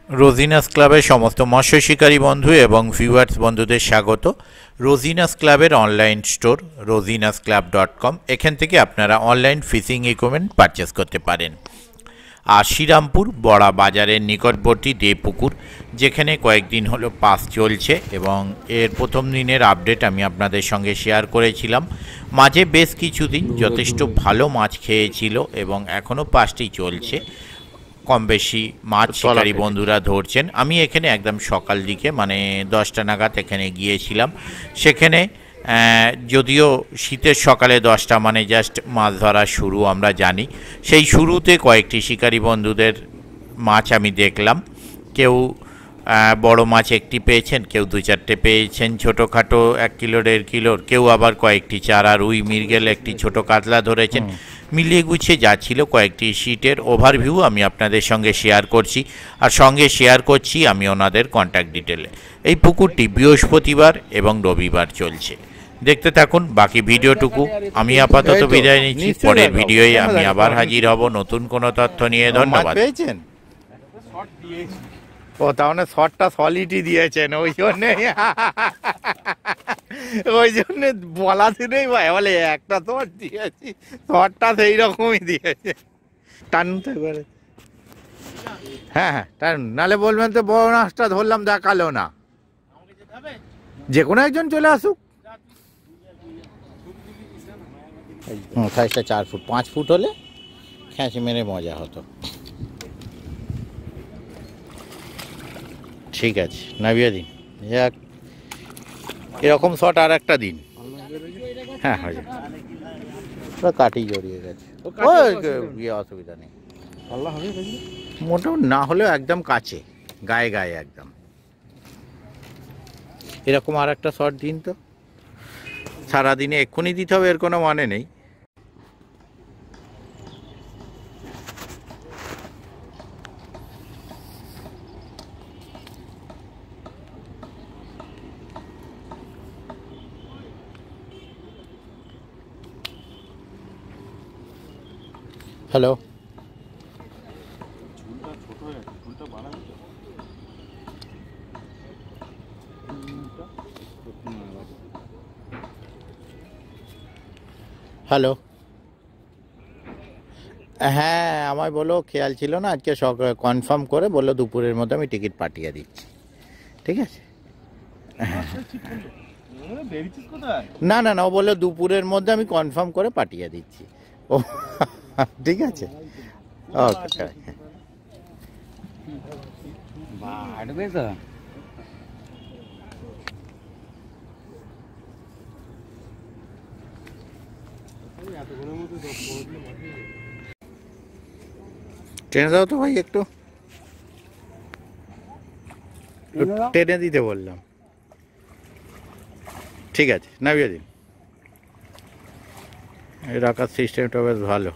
রোজিনাস ক্লাবের সমস্ত মৎস্য শিকারী বন্ধু এবং ভিউয়ার্স বন্ধুদের স্বাগত। রোজিনাস ক্লাবের অনলাইন স্টোর rosinasclub.com, এখান থেকে আপনারা অনলাইন ফিশিং ইকুইপমেন্ট পারচেস করতে পারেন। আর শ্রীরামপুর বড়া বাজারের নিকটবর্তী দেপুকুর, যেখানে কয়েকদিন হলো পাস চলছে এবং এর প্রথম দিনের আপডেট আমি আপনাদের সঙ্গে শেয়ার করেছিলাম। মাঝে বেশ কিছুদিন যথেষ্ট ভালো মাছ খেয়েছিল এবং এখনও পাসটি চলছে। কম বেশি মাছ শিকারী বন্ধুরা ধরছেন। আমি এখানে একদম সকাল দিকে মানে 10টা নাগাদ এখানে গিয়েছিলাম। সেখানে যদিও শীতের সকালে 10টা মানে জাস্ট মাছ ধরা শুরু আমরা জানি, সেই শুরুতে কয়েকটি শিকারী বন্ধুদের মাছ আমি দেখলাম। কেউ বড় মাছ একটি পেয়েছেন, কেউ 2-4টে পেয়েছেন ছোটোখাটো 1 কিলো 1.5 কিলোর, কেউ আবার কয়েকটি চারা রুই মৃগেল একটি ছোট কাতলা ধরেছেন। মিলিয়ে গুছিয়ে যাচ্ছিল। কয়েকটি শিটের ওভারভিউ আমি আপনাদের সঙ্গে শেয়ার করছি, আর সঙ্গে শেয়ার করছি আমি ওনাদের কন্ট্যাক্ট ডিটেলে। এই পুকুরটি বৃহস্পতিবার এবং রবিবার চলছে। দেখতে থাকুন বাকি ভিডিওটুকু। আমি আপাতত বিদায় নিচ্ছি, পরের ভিডিওয়ে আমি আবার হাজির হব নতুন কোনো তথ্য নিয়ে। ধন্যবাদ। ও তাহলে শর্টটা সলিডই দিয়েছেন, ওই জন্যে বলা দিনেই বলে একটা শর্ট দিয়েছি, শর্টটা সেই রকমই দিয়েছে। টানুন তো এবারে। হ্যাঁ টানুন, নাহলে বলবেন তো বড় মাছটা ধরলাম দেখালো না। যে কোনো একজন চলে আসুক। সাইজটা 4 ফুট 5 ফুট হলে খ্যাঁচি মেরে মজা হতো। ঠিক আছে, নামিয়ে দিন। যাক, এরকম শট আর একটা দিন। হ্যাঁ হয়ে যাবে, কাটি জড়িয়ে গেছে, অসুবিধা নেই। মোটামুটি না হলেও একদম কাছে, গায়ে গায়ে একদম। এরকম আর একটা শট দিন তো। সারাদিনে এক্ষুনি দিতে হবে এর কোনো মানে নেই। Hello, hello. হ্যাঁ আমায় বলো, খেয়াল ছিল না আজকে কনফার্ম করে বললো দুপুরের মধ্যে আমি টিকিট পাঠিয়ে দিচ্ছি। ঠিক আছে। না না না, ও বললো দুপুরের মধ্যে আমি কনফার্ম করে পাঠিয়ে দিচ্ছি। ও ঠিক আছে, ওকে। টেনে দাও তো ভাই, একটু টেনে দিতে বললাম। ঠিক আছে, নামিয়ে দিন। এই রাখার সিস্টেমটা বেশ ভালো।